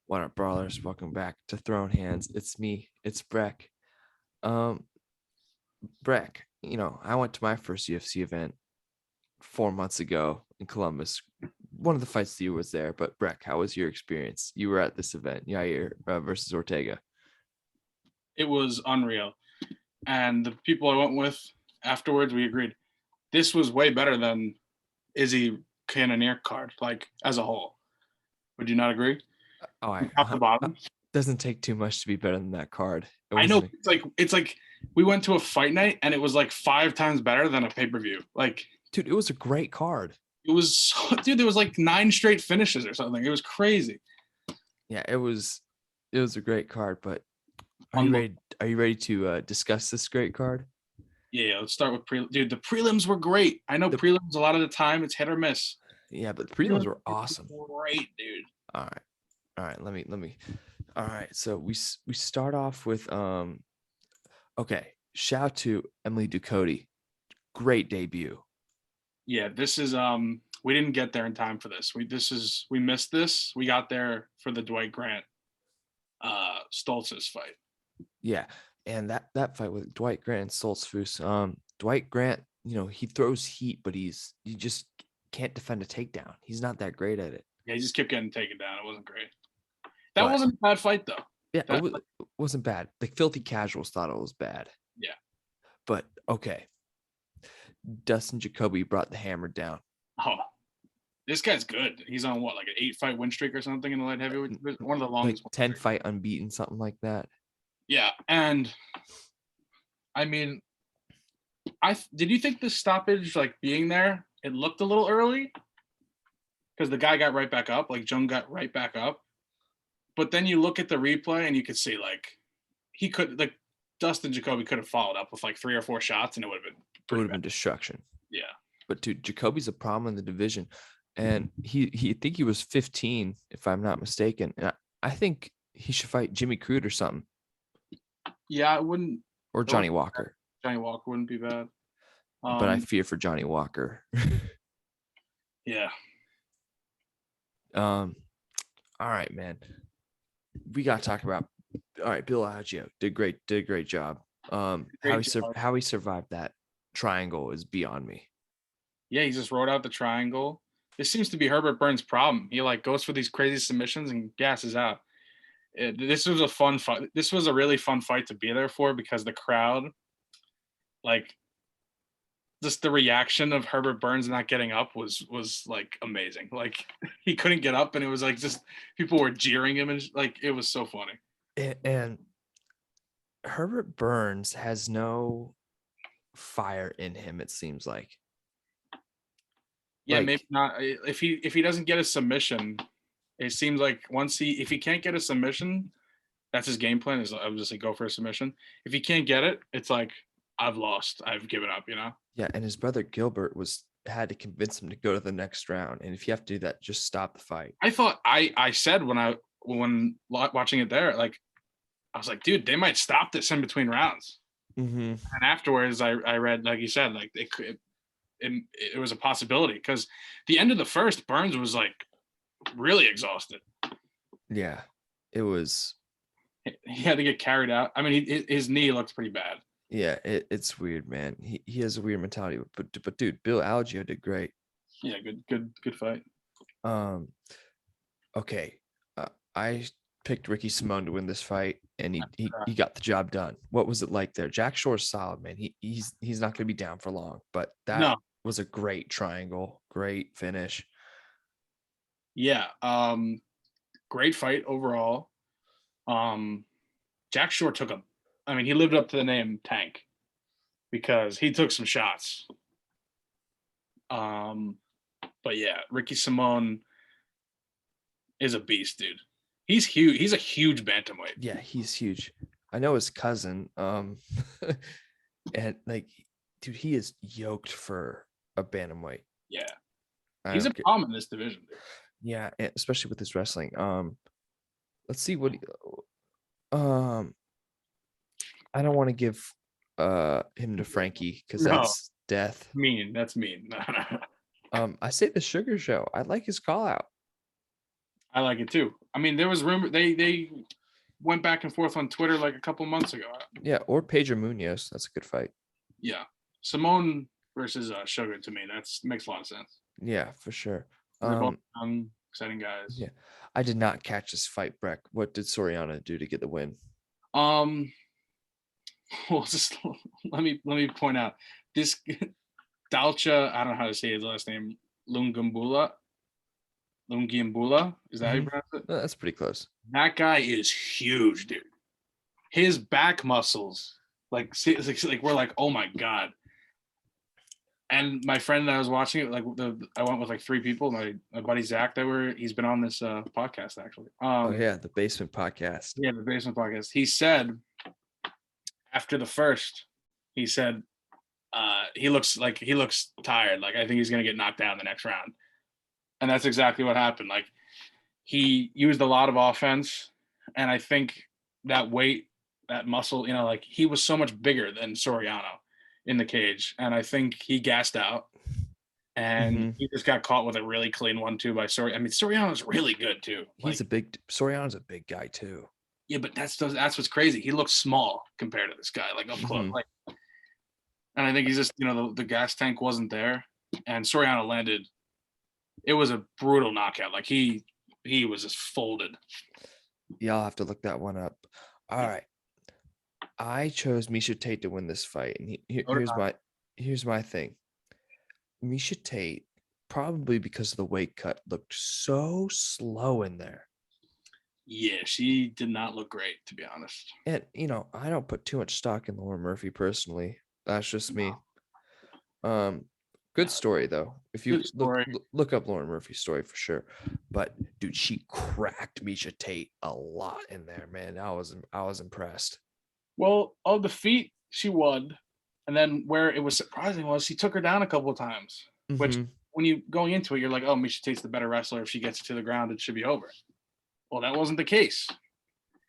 What up, brawlers? Welcome back to Throwin Hands. It's me. It's Breck. Um, Breck. I went to my first UFC event 4 months ago in Columbus. One of the fights that you was there, but Breck, how was your experience? You were at this event, Yair versus Ortega. It was unreal. And the people I went with afterwards, we agreed this was way better than Izzy Cannonier card, like as a whole. Would you not agree? Oh, From top to bottom. doesn't take too much to be better than that card. It I know wasn't, it's like we went to a fight night and it was like 5 times better than a pay-per-view. Like dude. It was a great card. it was dude, there was like 9 straight finishes or something. It was crazy. Yeah, it was. It was a great card. But are you Unbelievable. ready? Are you ready to discuss this great card? Yeah, let's start with dude, the prelims were great. I know prelims a lot of the time it's hit or miss. Yeah, but the prelims were awesome. Great, dude. All right. All right, let me. All right, so we start off with okay, shout out to Emily Ducote. Great debut. Yeah, this is we didn't get there in time for this. We missed this. We got there for the Dwight Grant Stoltz's fight. Yeah, and that fight with Dwight Grant and Stoltzfus. Dwight Grant, he throws heat, but he just can't defend a takedown. He's not that great at it. Yeah, he just kept getting taken down. It wasn't great. That But wasn't a bad fight though. yeah, it wasn't bad. The filthy casuals thought it was bad. Yeah. But okay. Dustin Jacoby brought the hammer down. Oh, this guy's good. He's on what, like an 8-fight win streak or something in the light heavyweight. One of the longest. Like 10 fight unbeaten, something like that. Yeah, and I mean, did you think the stoppage, like being there, it looked a little early? Because the guy got right back up, like Jung got right back up. But then you look at the replay and you could see Dustin Jacoby could have followed up with like 3 or 4 shots and it would have been destruction. Yeah. But dude, Jacoby's a problem in the division. And he was 15, if I'm not mistaken. And I think he should fight Jimmy Crute or something. Yeah, it wouldn't. Or Johnny Walker. Johnny Walker wouldn't be bad. But I fear for Johnny Walker. Yeah. All right, man. We got to talk about. All right, Bill Algeo did a great job. How he survived that triangle is beyond me. Yeah, he just wrote out the triangle. This seems to be Herbert Burns' problem. He like goes for these crazy submissions and gasses out. This was a fun fight. This was a really fun fight to be there for because the crowd, like, just the reaction of Herbert Burns not getting up was like amazing. Like he couldn't get up, and it was like just people were jeering him, and like it was so funny. And Herbert Burns has no fire in him. It seems like. Yeah, maybe not. If he doesn't get a submission, it seems like if he can't get a submission, that's his game plan. Is I'm just like go for a submission. If he can't get it, it's like I've lost. I've given up. Yeah, and his brother Gilbert had to convince him to go to the next round. And if you have to do that, just stop the fight. I thought I said when watching it there, like I was like, dude, they might stop this in between rounds. Mm-hmm. And afterwards, I read, like you said, like it was a possibility because the end of the first, Burns was like really exhausted. Yeah, it was. He had to get carried out. I mean, his knee looked pretty bad. Yeah, it's weird, man. He has a weird mentality, but dude, Bill Algeo did great. Yeah, good fight. Okay, I picked Ricky Simone to win this fight, and he got the job done. What was it like there? Jack Shore's solid, man. He's not going to be down for long, but that was a great triangle, great finish. Yeah, great fight overall. Jack Shore he lived up to the name Tank because he took some shots. But yeah, Ricky Simone is a beast, dude. He's huge. He's a huge bantamweight. Yeah, he's huge. I know his cousin. And like, dude, he is yoked for a bantamweight. Yeah, he's a problem in this division, dude. Yeah, especially with his wrestling. Let's see what. I don't want to give him to Frankie because that's death. Mean. That's mean. I say the Sugar Show. I like his call out. I like it too. I mean, there was rumor they went back and forth on Twitter like a couple months ago. Yeah, or Pedro Munoz. That's a good fight. Yeah, Simone versus Sugar to me makes a lot of sense. Yeah, for sure. They're both young, exciting guys. Yeah, I did not catch this fight, Breck. What did Soriano do to get the win? Well, just let me point out this Dalcha. I don't know how to say his last name. Lungiambula. Is that how you pronounce it? That's pretty close. That guy is huge, dude. His back muscles, like we're like, oh my god. And my friend and I was watching it, I went with like 3 people. My buddy Zach, he's been on this podcast actually. Oh yeah, the Basement Podcast. Yeah, the Basement Podcast. He said after the first, he said he looks tired. Like I think he's gonna get knocked down the next round. And that's exactly what happened. Like he used a lot of offense, and I think that weight, that muscle, like he was so much bigger than Soriano in the cage, and I think he gassed out, and he just got caught with a really clean 1-2 by Soriano. I mean, Soriano's really good too. Soriano's a big guy too. Yeah, but that's what's crazy. He looks small compared to this guy, like up close. Like, and I think he's just, the gas tank wasn't there, and Soriano landed. It was a brutal knockout. Like he was just folded. Yeah, I'll have to look that one up. All right. I chose Miesha Tate to win this fight, and here's my thing. Miesha Tate, probably because of the weight cut, looked so slow in there. Yeah, she did not look great, to be honest. And I don't put too much stock in Lauren Murphy personally. That's just me. Good story though. If you look up Lauren Murphy's story for sure. But dude, she cracked Miesha Tate a lot in there, man. I was impressed. Well, of the feet, she won. And then where it was surprising was she took her down a couple of times. Which when you going into it, you're like, oh, Miesha Tate's the better wrestler. If she gets to the ground, it should be over. Well, that wasn't the case.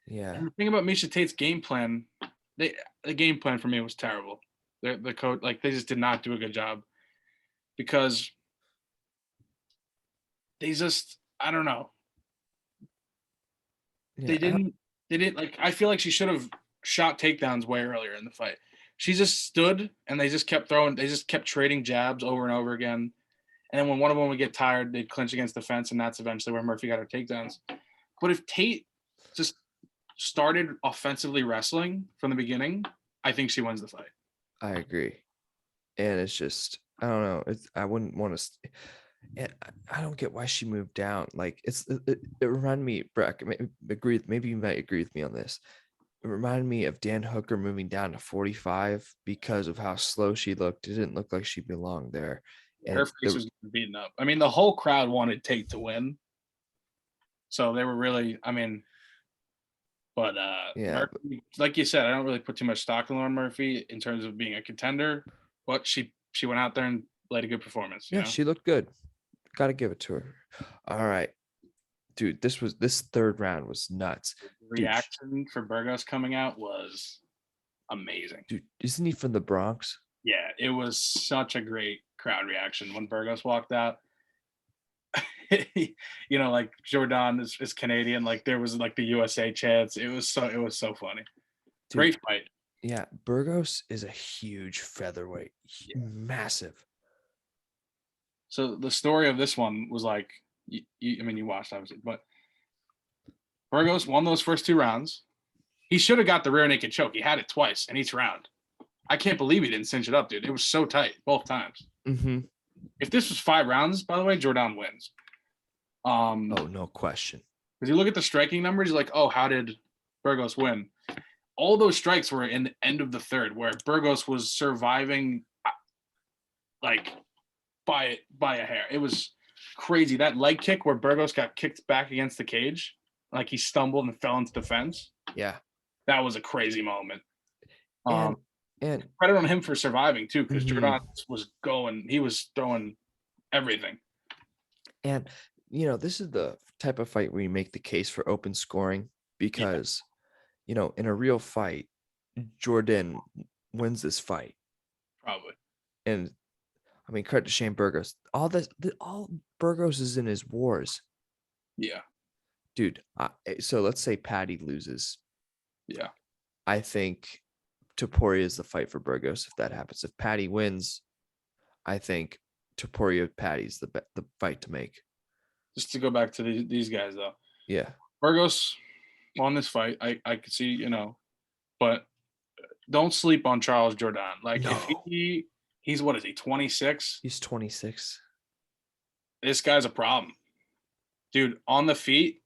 Yeah. And the thing about Miesha Tate's game plan, the game plan for me was terrible. The coach, they just did not do a good job. Because they just, I don't know. Yeah, they didn't I feel like she should have shot takedowns way earlier in the fight. She just stood and they just kept trading jabs over and over again. And then when one of them would get tired, they'd clinch against the fence, and that's eventually where Murphy got her takedowns. But if Tate just started offensively wrestling from the beginning, I think she wins the fight. I agree. And it's just, I don't know. I wouldn't want to. And I don't get why she moved down. Like it reminded me, Breck. Maybe you might agree with me on this. It reminded me of Dan Hooker moving down to 45 because of how slow she looked. It didn't look like she belonged there. And her face was beaten up. I mean, the whole crowd wanted Tate to win, so they were really. I mean, but yeah, Murphy, like you said, I don't really put too much stock in Lauren Murphy in terms of being a contender. But she went out there and played a good performance. Yeah, she looked good. Got to give it to her. All right, dude. This third round was nuts. The reaction for Burgos coming out was amazing. Dude, isn't he from the Bronx? Yeah, it was such a great crowd reaction when Burgos walked out. Like Jordan is Canadian. Like there was like the USA chants. It was so funny. Dude, great fight. Yeah, Burgos is a huge featherweight, massive. So the story of this one was like, you watched obviously, but Burgos won those first 2 rounds. He should have got the rear naked choke. He had it twice in each round. I can't believe he didn't cinch it up, dude. It was so tight both times. If this was 5 rounds, by the way, Jordan wins. Oh, no question. Because you look at the striking numbers, you're like, oh, how did Burgos win? All those strikes were in the end of the third, where Burgos was surviving like by a hair. It was crazy. That leg kick where Burgos got kicked back against the cage, like he stumbled and fell into the fence. Yeah. That was a crazy moment. And credit on him for surviving too, because Jordan he was throwing everything. And this is the type of fight where you make the case for open scoring because in a real fight, Jordan wins this fight. Probably. And I mean, credit to Shane Burgos. All Burgos is in his wars. Yeah. dude. So let's say Patty loses. Yeah. I think Topuria is the fight for Burgos if that happens. If Patty wins, I think Topuria Patty's the fight to make. Just to go back to these guys though. Yeah. Burgos won this fight. I could see, but don't sleep on Charles Jordan. Like No. if he's what is he, 26? He's 26. This guy's a problem. Dude, on the feet,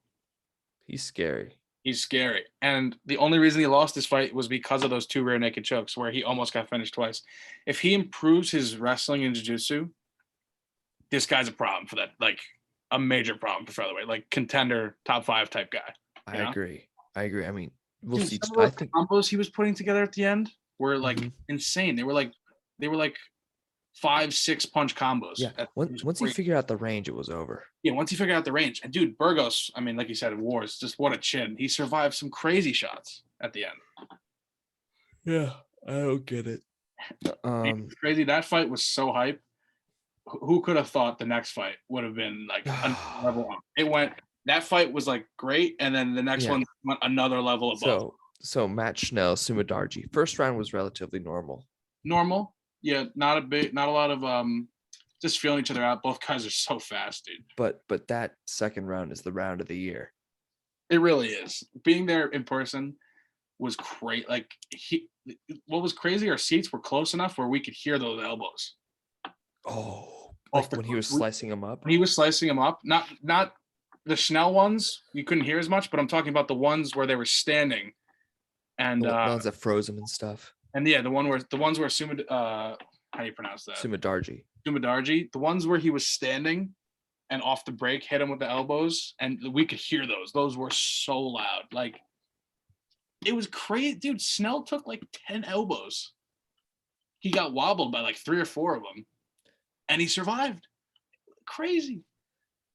He's scary. he's scary. And the only reason he lost this fight was because of those 2 rear naked chokes where he almost got finished twice. If he improves his wrestling and jiu-jitsu, this guy's a problem for that. Like a major problem for featherweight, like contender, top 5 type guy. I agree. I mean, we'll Dude, see. some of I those think combos he was putting together at the end were like Mhm. insane. They were like 5-6 punch combos. Yeah. Once he figured out the range, it was over. Yeah, once he figured out the range. And dude, Burgos, I mean, like you said, wars, just what a chin. He survived some crazy shots at the end. Yeah, I don't get it. It's crazy. That fight was so hype. Who could have thought the next fight would have been like another level up? That fight was like great, and then the next one went another level above. So Matt Schnell, Sumadarji. First round was relatively normal. Normal, yeah, not a lot of just feeling each other out. Both guys are so fast, dude. But that second round is the round of the year. It really is. Being there in person was great. Like what was crazy, our seats were close enough where we could hear those elbows. Oh, like when he was slicing him up? He was slicing him up. Not the Schnell ones, you couldn't hear as much, but I'm talking about the ones where they were standing. And the ones that froze him and stuff. And yeah, the ones where how do you pronounce that? Sumadarji. The ones where he was standing and off the break hit him with the elbows, and we could hear those. Those were so loud. Like it was crazy. Dude, Schnell took like 10 elbows. He got wobbled by like 3 or 4 of them. And he survived. Crazy.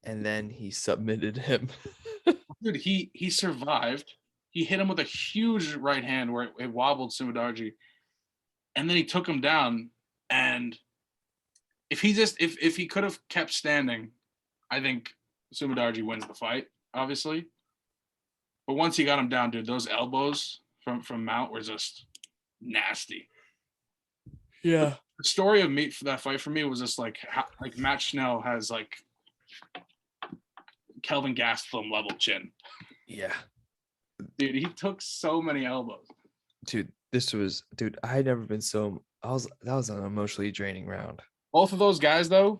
And then he submitted him. Dude, he survived. He hit him with a huge right hand where it wobbled Sumadarji. And then he took him down. And if he could have kept standing, I think Sumadarji wins the fight, obviously. But once he got him down, dude, those elbows from Mount were just nasty. Yeah. The story of me for that fight for me was just like Matt Schnell has like Kelvin Gastelum level chin. Yeah. Dude, he took so many elbows. Dude, I had never been that was an emotionally draining round. Both of those guys though,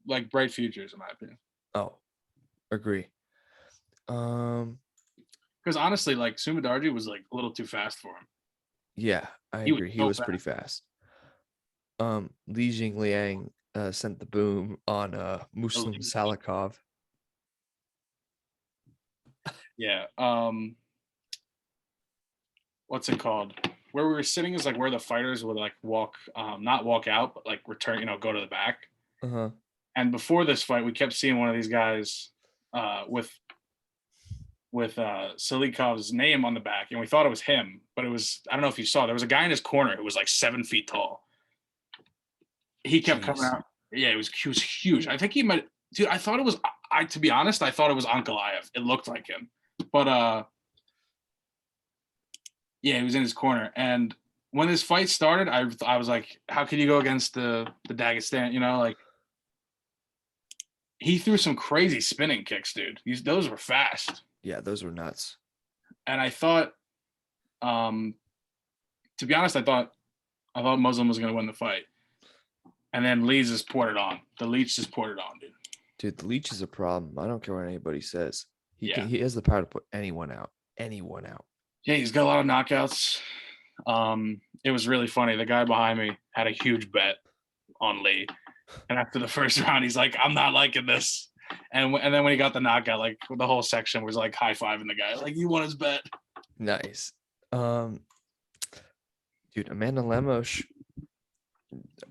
like bright futures in my opinion. Oh, agree. Because honestly, like Sumadarji was like a little too fast for him. Yeah, I agree. He was pretty fast. Jingliang sent the boom on Muslim Salikov. Yeah. What's it called? Where we were sitting is like where the fighters would like walk, not walk out, but like return, go to the back. Uh-huh. And before this fight, we kept seeing one of these guys with Salikov's name on the back, and we thought it was him, but it was, I don't know if you saw, there was a guy in his corner who was like 7 feet tall. He kept coming out. Yeah, he was huge. I think he might, dude, I thought it was, to be honest, I thought it was Ankalaev. It looked like him. But yeah, he was in his corner. And when this fight started, I was like, how can you go against the Dagestan? Like he threw some crazy spinning kicks, dude. Those were fast. Yeah, those were nuts. And I thought, to be honest, I thought Muslim was going to win the fight. And then Lee just poured it on. The Leech just poured it on, dude. Dude, the Leech is a problem. I don't care what anybody says. He has the power to put anyone out. Yeah, he's got a lot of knockouts. It was really funny. The guy behind me had a huge bet on Lee. And after the first round, he's like, I'm not liking this. And then when he got the knockout, like the whole section was like high-fiving the guy. Like, he won his bet. Nice. Dude, Amanda Lemos,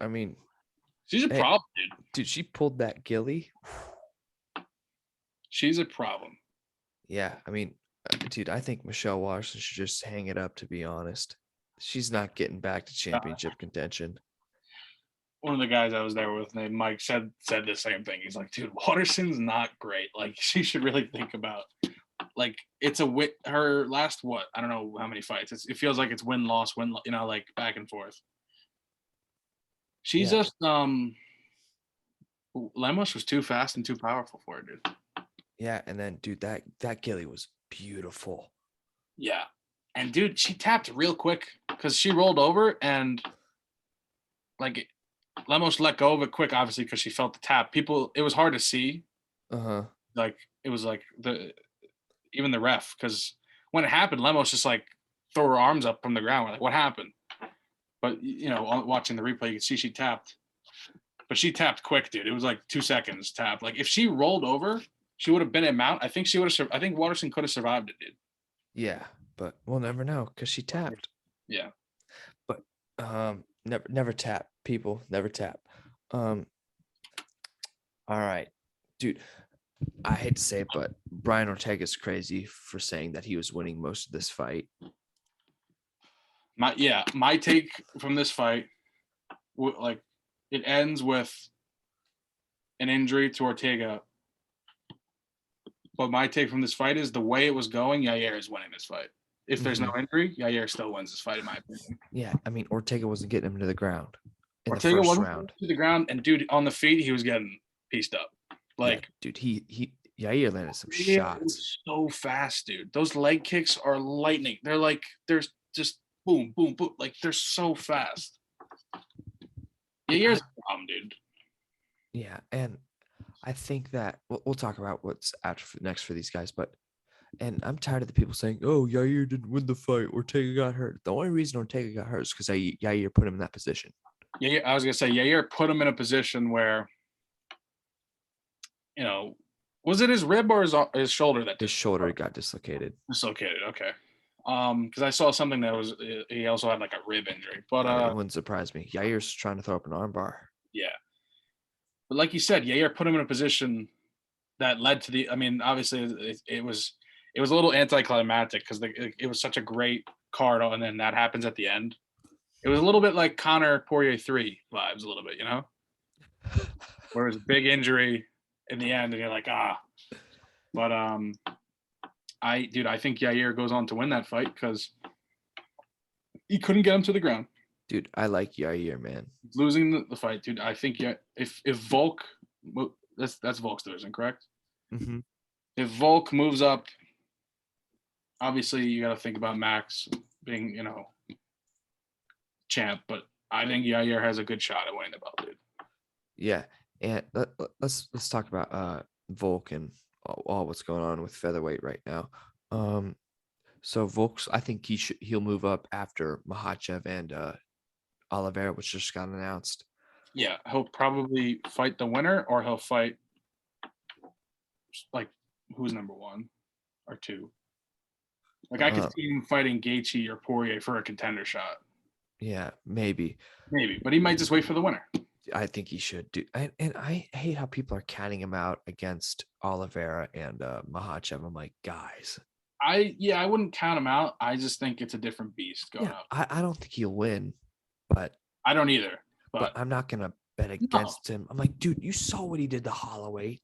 I mean, she's a problem, dude. Dude, she pulled that ghillie. She's a problem. Yeah, I mean, dude, I think Michelle Waterson should just hang it up, to be honest. She's not getting back to championship contention. One of the guys I was there with named Mike said the same thing. He's like, dude, Waterson's not great. Like, she should really think about like it's a win. Her last what? I don't know how many fights. It feels like it's win loss win. Like back and forth. She's Yeah. just Lemos was too fast and too powerful for her, dude. Yeah, and then dude, that Gilly was beautiful. Yeah, and dude, she tapped real quick because she rolled over and like Lemos let go of it quick, obviously because she felt the tap. It was hard to see. Uh-huh. Like it was like even the ref, because when it happened, Lemos just like threw her arms up from the ground. We're like, what happened? But watching the replay, you could see she tapped. But she tapped quick, dude. It was like 2 seconds tap. Like if she rolled over, she would have been a mount. I think she would have. I think Waterson could have survived it, dude. Yeah, but we'll never know because she tapped. Yeah. But never tap, people. Never tap. All right, dude. I hate to say it, but Brian Ortega's crazy for saying that he was winning most of this fight. My take from this fight, like it ends with an injury to Ortega. But my take from this fight is the way it was going, Yair is winning this fight. If there's no injury, Yair still wins this fight, in my opinion. Yeah, I mean, Ortega wasn't getting him to the ground in Ortega the first wasn't round. to the ground, and dude, on the feet, he was getting pieced up. Like, yeah, dude, Yair landed some shots. So fast, dude. Those leg kicks are lightning. They're just boom, boom, boom. Like they're so fast. Yair's a problem, dude. Yeah, and I think that we'll talk about what's next for these guys, and I'm tired of the people saying, "Oh, Yair didn't win the fight. Ortega got hurt." The only reason Ortega got hurt is because Yair put him in that position. Yeah, I was gonna say Yair put him in a position where, was it his rib or his shoulder that his shoulder got dislocated? Dislocated, okay. Because I saw something that was he also had like a rib injury, but it wouldn't surprise me. Yair's trying to throw up an armbar. Yeah, but like you said, Yair put him in a position that led to the. I mean, obviously, it was a little anticlimactic because it was such a great card, and then that happens at the end. It was a little bit like Conor Poirier 3 vibes, a little bit, where it was a big injury in the end, and you're like, ah. But I think Yair goes on to win that fight because he couldn't get him to the ground. Dude, I like Yair, man. Losing the fight, dude. I think if Volk, that's Volk's division, correct? Mm-hmm. If Volk moves up, obviously you got to think about Max being, champ. But I think Yair has a good shot at winning the belt, dude. Yeah, and let's talk about Volk and all what's going on with featherweight right now. So Volk's, I think he'll move up after Makhachev and Oliveira, which just got announced. Yeah, he'll probably fight the winner, or he'll fight like who's number 1 or 2. Like I could see him fighting Gaethje or Poirier for a contender shot. Yeah, maybe, but he might just wait for the winner. I think he should do. And I hate how people are counting him out against Oliveira and Makhachev. I'm like, guys. I wouldn't count him out. I just think it's a different beast going up. I don't think he'll win, but I don't either. But I'm not gonna bet against him. I'm like, dude, you saw what he did to Holloway.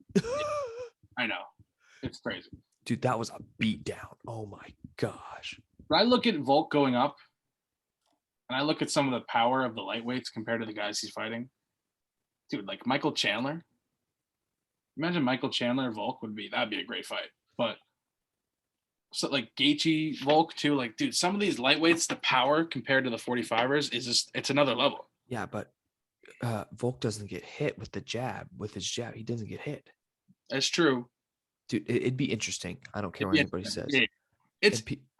I know. It's crazy. Dude, that was a beatdown. Oh my gosh. But I look at Volk going up, and I look at some of the power of the lightweights compared to the guys he's fighting. Dude, like Michael Chandler. Imagine Michael Chandler Volk that'd be a great fight. But so like Gaethje Volk too, like dude, some of these lightweights, the power compared to the 45ers is just it's another level. Yeah, but Volk doesn't get hit with the jab. With his jab, he doesn't get hit. That's true. Dude, it'd be interesting. I don't care what anybody says. Yeah.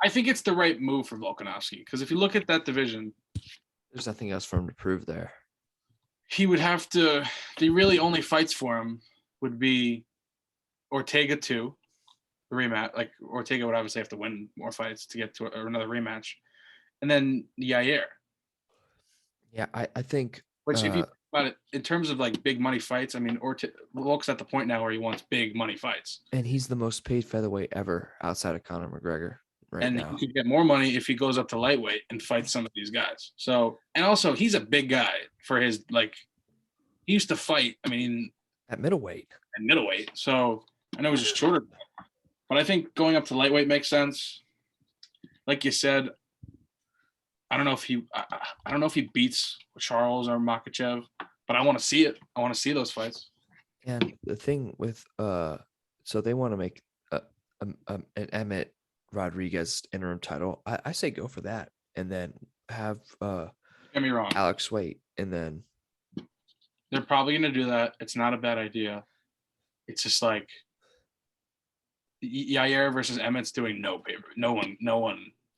I think it's the right move for Volkanovski because if you look at that division, there's nothing else for him to prove there. He would have to. The really only fights for him would be Ortega 2, the rematch. Like Ortega would obviously have to win more fights to get to another rematch, and then Yair. Yeah, I think. Which, if you think about it in terms of like big money fights, I mean, Volk's at the point now where he wants big money fights, and he's the most paid featherweight ever outside of Conor McGregor. Right now. He could get more money if he goes up to lightweight and fights some of these guys. So, and also he's a big guy for his he used to fight. I mean, at middleweight. So I know he's just shorter. But I think going up to lightweight makes sense. Like you said, I don't know if he beats Charles or Makhachev, but I want to see it. I want to see those fights. And the thing with so they want to make an Emmett Rodriguez interim title. I say go for that, and then have Don't get me wrong. Alex wait, and then They're probably going to do that. It's not a bad idea. It's just like Yair versus Emmett's doing no paper. No one.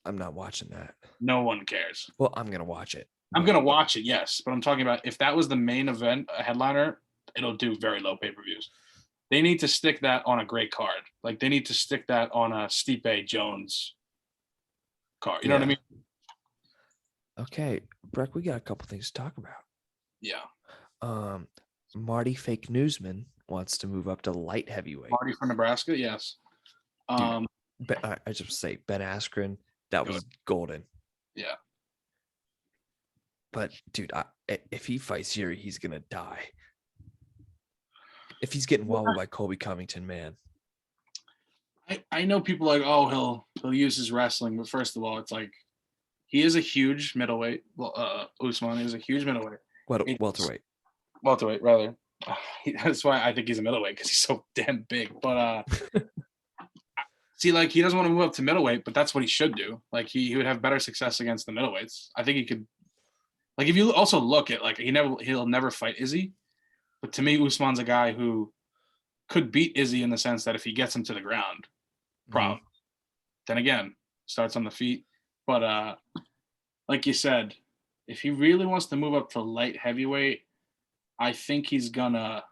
I'm not watching that. No one cares. Well, I'm gonna watch it. I'm going to watch it, yes. But I'm talking about if that was the main event, a headliner, it'll do very low pay-per-views. They need to stick that on a great card. Like, they need to stick that on a Stipe Jones card. You know what I mean? Okay, Breck, we got a couple things to talk about. Yeah. Marty Fake Newsman wants to move up to light heavyweight. Marty from Nebraska, yes. I just say Ben Askren, that was golden. Yeah. But dude, if he fights Yuri, he's gonna die. If he's getting wobbled by Colby Covington, man. I know people like, oh, he'll use his wrestling, but first of all, it's like he is a huge middleweight. Well, Usman is a huge middleweight. Welterweight. Welterweight, rather. That's why I think he's a middleweight, because he's so damn big. But see, like, he doesn't want to move up to middleweight, but that's what he should do. Like, he would have better success against the middleweights. I think he could. Like, if you also look at, like, he'll never fight Izzy, but to me, Usman's a guy who could beat Izzy in the sense that if he gets him to the ground, problem. Then again, starts on the feet. But like you said, if he really wants to move up to light heavyweight, I think he's gonna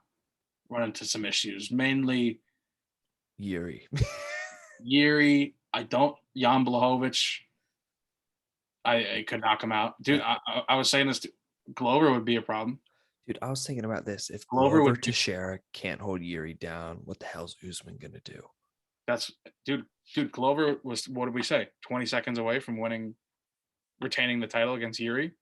run into some issues. Mainly Yuri. Jan Blachowicz. I could knock him out. Dude, I was saying this, Glover would be a problem. Dude, I was thinking about this. If Glover Teixeira can't hold Yuri down, what the hell's Usman gonna do? That's dude. Glover was, what did we say? 20 seconds away from retaining the title against Yuri.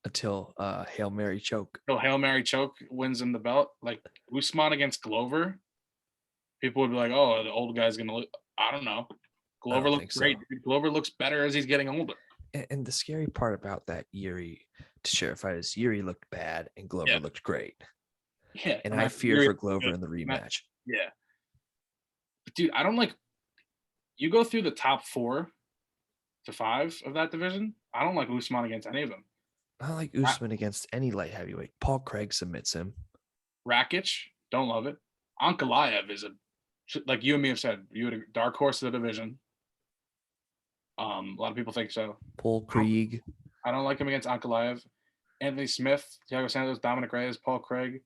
Until Hail Mary choke. Until Hail Mary choke wins him the belt. Like, Usman against Glover, people would be like, "Oh, the old guy's gonna look." I don't know. Glover looks great. So. Glover looks better as he's getting older. And the scary part about that Yuri Teixeira fight is Yuri looked bad and Glover looked great. Yeah, and I fear for Glover in the rematch. Yeah, but dude, I don't like. You go through the top 4 to 5 of that division. I don't like Usman against any of them. I don't like Usman against any light heavyweight. Paul Craig submits him. Rakic, don't love it. Ankalaev is like you and me have said, you had a dark horse of the division. A lot of people think so. Paul Craig. I don't like him against Ankalaev. Anthony Smith, Thiago Santos, Dominic Reyes, Paul Craig.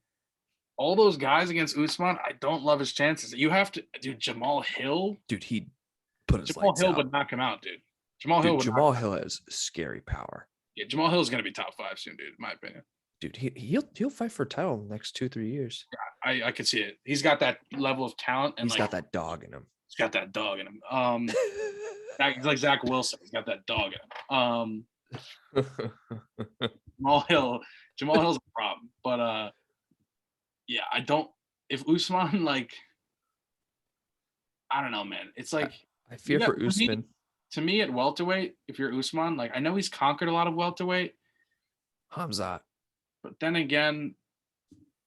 All those guys against Usman, I don't love his chances. You have to, dude. Jamal Hill, dude, he put his Jamal lights Hill out. would knock him out, dude. Jamal Hill has scary power. Yeah, Jamal Hill is going to be top 5 soon, dude. In my opinion. Dude, he'll fight for a title in the next 2-3 years. Yeah, I could see it. He's got that level of talent, and he's got that dog in him. He's got that dog in him. He's like Zach Wilson. He's got that dog in him. Jamal Hill's a problem, but yeah, I don't. If Usman, like, I don't know, man. It's like I fear for Usman. To me, at welterweight, if you're Usman, like, I know he's conquered a lot of welterweight. Hamzat. But then again,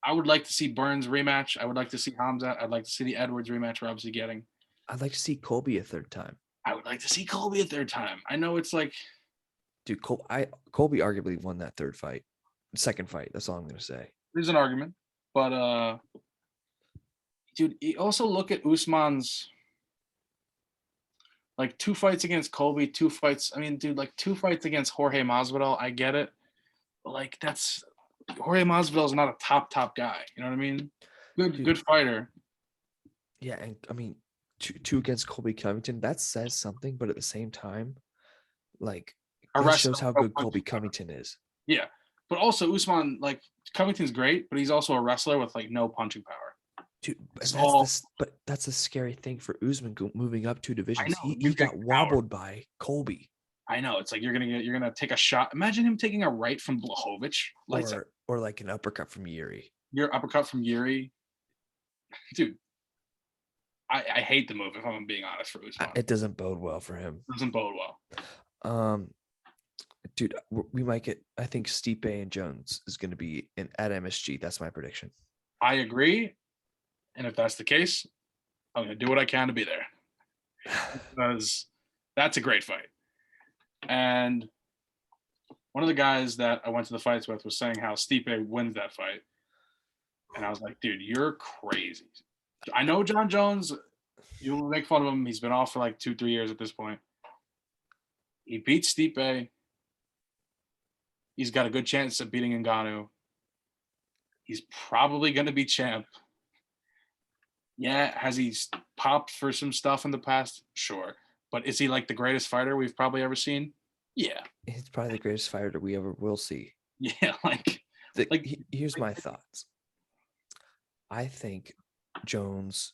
I would like to see Burns rematch. I would like to see Hamzat. I'd like to see the Edwards rematch we're obviously getting. I'd like to see Colby a third time. I would like to see Colby a third time. I know it's like, dude, Colby arguably won that second fight. That's all I'm gonna say. There's an argument, but dude, you also look at Usman's like 2 fights against Colby, 2 fights. I mean, dude, like 2 fights against Jorge Masvidal. I get it, but like that's Jorge Masvidal is not a top guy. You know what I mean? Good fighter. Yeah, and I mean, two against Colby Covington. That says something, but at the same time, like, that shows how good Colby Covington is. Yeah, but also Usman, like, Covington's great, but he's also a wrestler with like no punching power. Dude, but that's a scary thing for Usman moving up 2 divisions. He got wobbled by Colby. I know. It's like you're gonna take a shot. Imagine him taking a right from Blachowicz, or like an uppercut from Yuri. Your uppercut from Yuri, dude. I hate the move if I'm being honest for Usman. It doesn't bode well for him. It doesn't bode well. Dude, we might get. I think Stipe and Jones is going to be at MSG. That's my prediction. I agree, and if that's the case, I'm going to do what I can to be there because that's a great fight. And one of the guys that I went to the fights with was saying how Stipe wins that fight, and I was like, dude, you're crazy. I know John Jones. You will make fun of him. He's been off for like 2-3 years at this point. He beat Stipe. He's got a good chance of beating Ngannou. He's probably going to be champ. Yeah, has he popped for some stuff in the past? Sure. But is he like the greatest fighter we've probably ever seen? Yeah. He's probably the greatest fighter we ever will see. Yeah, here's my thoughts. I think Jones,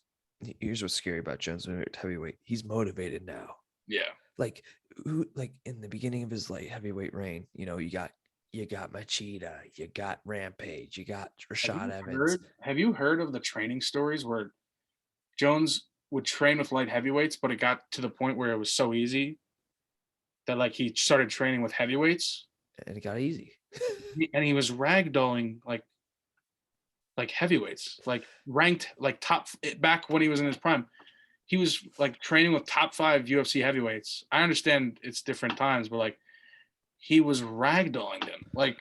here's what's scary about Jones at heavyweight. He's motivated now. Yeah. Like in the beginning of his light heavyweight reign, you got Machida, you got Rampage, you got Rashad Evans. Have you heard of the training stories where Jones would train with light heavyweights, but it got to the point where it was so easy that like he started training with heavyweights and it got easy. And he was ragdolling like heavyweights, like ranked like top back when he was in his prime. He was like training with top 5 UFC heavyweights. I understand it's different times, but like he was ragdolling them like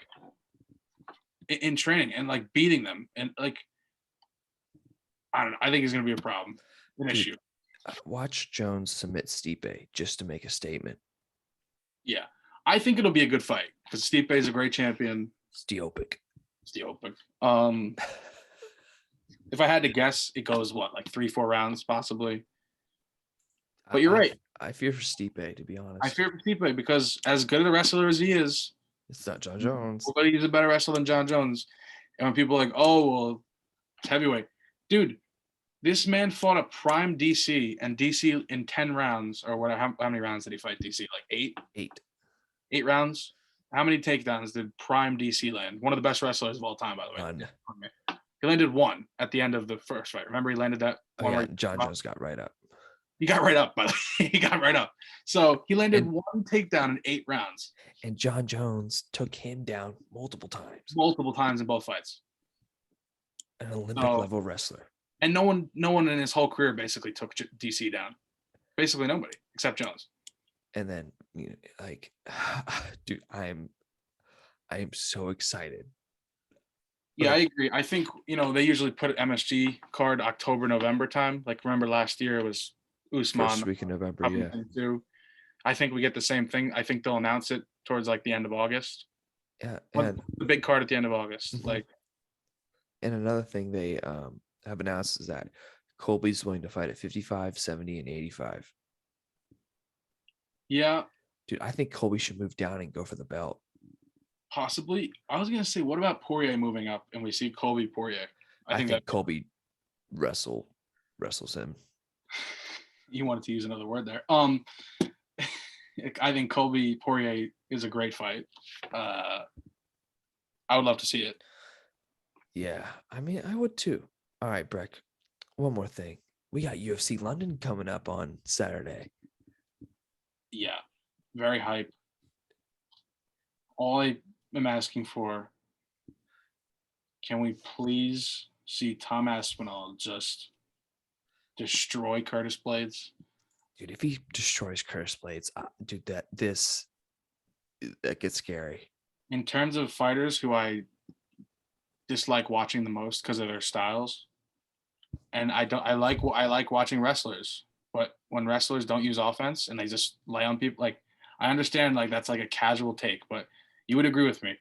in training and like beating them. And like, I don't know. I think it's going to be a problem, an issue. Watch Jones submit Stipe just to make a statement. Yeah. I think it'll be a good fight because Stipe is a great champion. Stiopic. If I had to guess, it goes like 3-4 rounds possibly. But you're right. I fear for Stipe, to be honest. I fear for Stipe because as good of a wrestler as he is, it's not John Jones. But he's a better wrestler than John Jones. And when people are like, oh, well, it's heavyweight. Dude, this man fought a prime DC and DC in 10 rounds or whatever. How many rounds did he fight DC? Like 8? 8 rounds? How many takedowns did prime DC land? One of the best wrestlers of all time, by the way. None. He landed 1 at the end of the first fight. Remember, he landed that one. Yeah, John Jones got right up. He got right up, by the way. He got right up. So he landed 1 takedown in 8 rounds. And John Jones took him down multiple times. Multiple times in both fights. An Olympic level wrestler. And no one in his whole career basically took DC down. Basically nobody except Jones. And then, dude, I am so excited. Yeah, I agree. I think, they usually put an MSG card October, November time. Like, remember last year it was Usman. First week in November, yeah. I think we get the same thing. I think they'll announce it towards like the end of August. Yeah. And the big card at the end of August. Mm-hmm. And another thing they have announced is that Colby's willing to fight at 55, 70, and 85. Yeah. Dude, I think Colby should move down and go for the belt. Possibly. I was gonna say, what about Poirier moving up and we see Colby Poirier? I think that Colby wrestles him. You wanted to use another word there. I think Colby Poirier is a great fight. I would love to see it. Yeah, I mean, I would too. All right, Breck. One more thing. We got UFC London coming up on Saturday. Yeah, very hype. All I am asking for, can we please see Tom Aspinall just destroy Curtis Blades? Dude, if he destroys Curtis Blades, dude, that gets scary. In terms of fighters who I dislike watching the most because of their styles, and I like watching wrestlers, but when wrestlers don't use offense and they just lay on people, like I understand like that's like a casual take, but you would agree with me.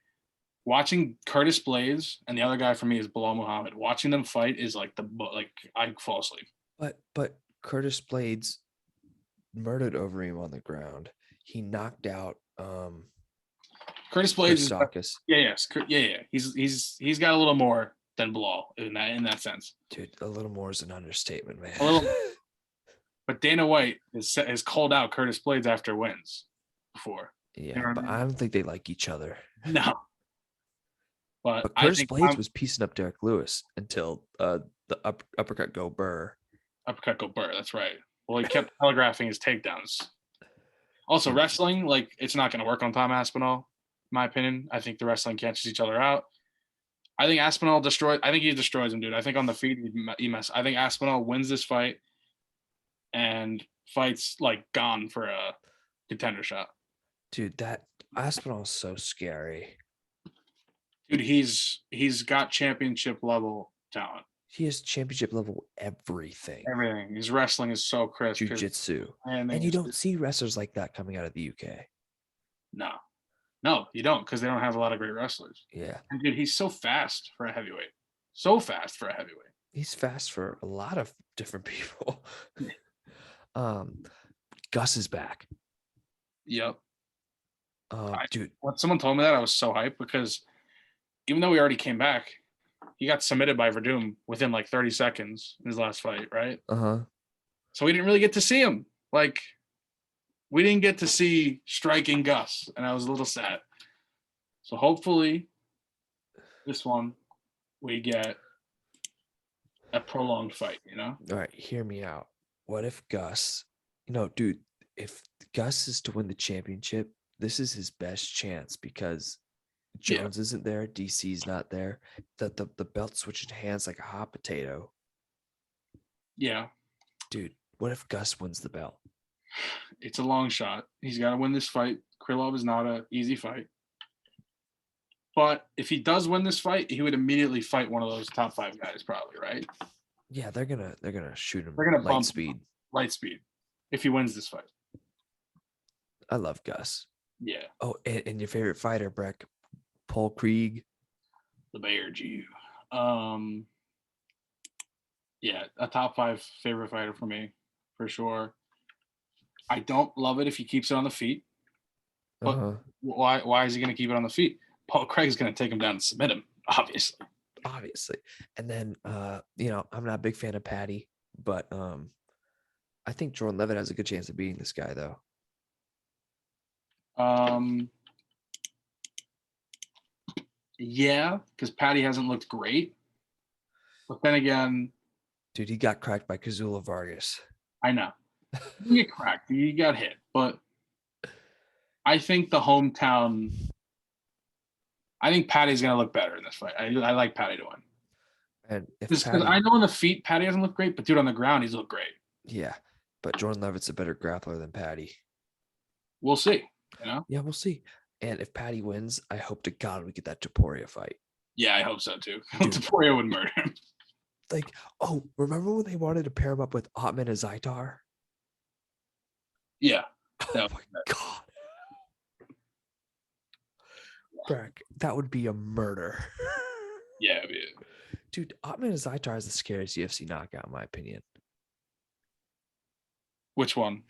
Watching Curtis Blades and the other guy for me is Bilal Muhammad. Watching them fight is like I fall asleep. But Curtis Blades murdered over him on the ground. He knocked out Curtis Blades. Yeah. He's got a little more than Bilal in that sense. Dude, a little more is an understatement, man. But Dana White has called out Curtis Blades after wins before. Yeah, but I don't think they like each other. No. But Curtis Blades was piecing up Derek Lewis until the uppercut go Burr. uppercut go burr. That's right. Well, he kept telegraphing his takedowns. Also, Dude, wrestling, like, it's not going to work on Tom Aspinall, in my opinion. I think the wrestling catches each other out. I think Aspinall destroys. I think he destroys him, dude. I think on the feet he mess. I think Aspinall wins this fight and fights like gone for a contender shot. dude, that Aspinall is so scary. Dude, he's got championship level talent. He has championship level everything. Everything. His wrestling is so crisp. Jiu-jitsu. And you don't see wrestlers like that coming out of the UK. No, you don't, because they don't have a lot of great wrestlers. Yeah. And dude, he's so fast for a heavyweight. So fast for a heavyweight. He's fast for a lot of different people. Gus is back. Yep. Dude. When someone told me that, I was so hyped because even though he already came back, he got submitted by Verdum within like 30 seconds in his last fight, right? Uh-huh. So we didn't really get to see him. Like, we didn't get to see striking Gus, and I was a little sad. So hopefully this one we get a prolonged fight, you know? All right, hear me out. What if Gus, dude, if Gus is to win the championship, this is his best chance because Jones isn't there, DC's not there. The belt switching hands like a hot potato. Yeah. Dude, what if Gus wins the belt? It's a long shot. He's got to win this fight. Krylov is not an easy fight. But if he does win this fight, he would immediately fight one of those top 5 guys, probably, right? Yeah, they're gonna shoot him. They're gonna light bump speed. Light speed. If he wins this fight. I love Gus. Yeah. Oh, and your favorite fighter, Breck, Paul Krieg. The Bear Jew. Yeah, a top 5 favorite fighter for me, for sure. I don't love it if he keeps it on the feet. But why is he going to keep it on the feet? Paul Craig's going to take him down and submit him, obviously. And then I'm not a big fan of Patty, but I think Jordan Levitt has a good chance of beating this guy though. Yeah, because Patty hasn't looked great. But then again, dude, he got cracked by Kazula Vargas. I know. You get cracked. You got hit. But I think I think Patty's going to look better in this fight. I like Patty to win. And because I know on the feet, Patty hasn't looked great, but dude, on the ground, he's looked great. Yeah, but Jordan Levitt's a better grappler than Patty. We'll see. You know? Yeah, we'll see. And if Patty wins, I hope to God we get that Topuria fight. Yeah, I hope so too. Topuria would murder him. Like, remember when they wanted to pair him up with Otman and Zaitar? Yeah. Oh my God. Breck, that would be a murder. Yeah, dude, Otman and Zaitar is the scariest UFC knockout, in my opinion. Which one?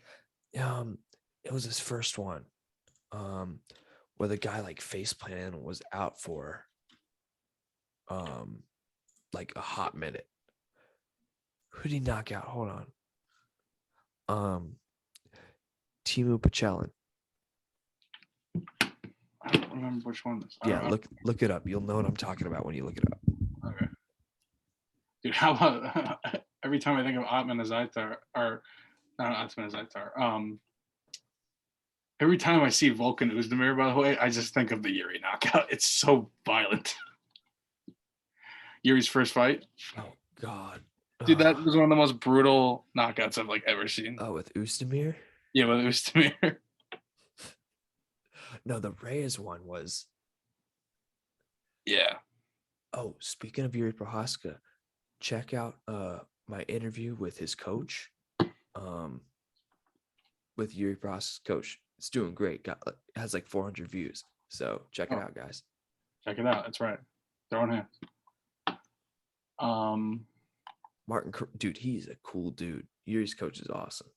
It was his first one. Where the guy like face planted and was out for like a hot minute. Who did he knock out? Hold on. Timu Pachelin. I don't remember which one. Yeah, look it up. You'll know what I'm talking about when you look it up. Okay. Dude, how about every time I think of Otman Zaitar, or not Otman Zaitar, every time I see Volkan Oezdemir, by the way, I just think of the Yuri knockout. It's so violent. Yuri's first fight. Oh God. Dude, that was one of the most brutal knockouts I've ever seen. Oh, with Oezdemir? Yeah, with Oezdemir. No, the Reyes one was. Yeah. Oh, speaking of Yuri Prohaska, check out my interview with his coach. With Yuri Prohaska's coach. It's doing great. Has like 400 views. So check it out, guys. Check it out. That's right. Throwing hands. Martin, dude, he's a cool dude. Yuri's coach is awesome.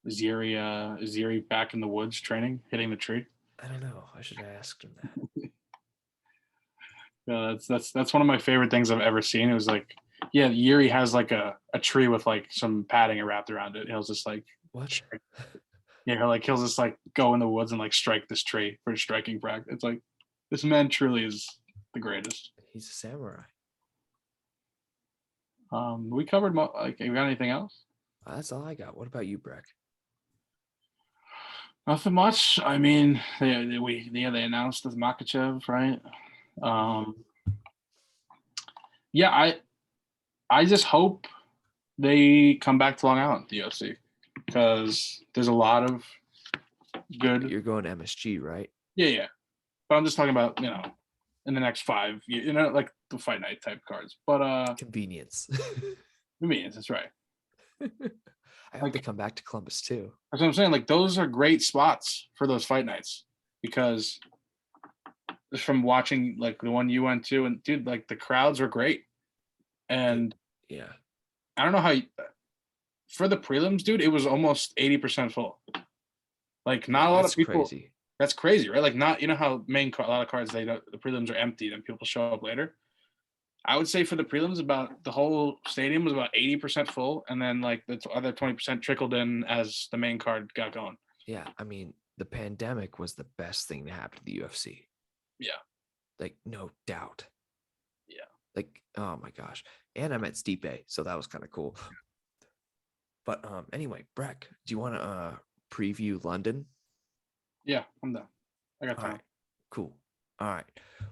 Is Yuri back in the woods training, hitting the tree? I don't know. I should have asked him that. Yeah, that's one of my favorite things I've ever seen. It was like, yeah, Yuri has like a tree with like some padding wrapped around it. He'll just like what? Yeah, he'll just like go in the woods and like strike this tree for striking practice. It's like this man truly is the greatest. He's a samurai. We covered like, you got anything else? That's all I got. What about you, Breck? Nothing much. I mean, they announced this Makachev, right? Um, yeah, I just hope they come back to Long Island, the UFC, because there's a lot of good. You're going MSG, right? Yeah. But I'm just talking about, in the next 5 years, like the fight night type cards. But Convenience. convenience, that's right. I hope they come back to Columbus too. That's what I'm saying. Like those are great spots for those fight nights because just from watching like the one you went to, and dude, like the crowds were great. And Yeah. I don't know how for the prelims, dude, it was almost 80% full. Like not a lot of people. Crazy. That's crazy, right? Like not, how a lot of cards the prelims are empty, then people show up later. I would say for the prelims, about the whole stadium was about 80% full, and then like the other 20% trickled in as the main card got going. Yeah, I mean, the pandemic was the best thing to happen to the UFC. Yeah, like no doubt. Yeah, like oh my gosh, and I met Stipe, so that was kind of cool. But anyway, Breck, do you want to preview London? Yeah, I'm done. I got time. All right, cool. All right,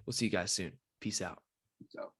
we'll see you guys soon. Peace out. So.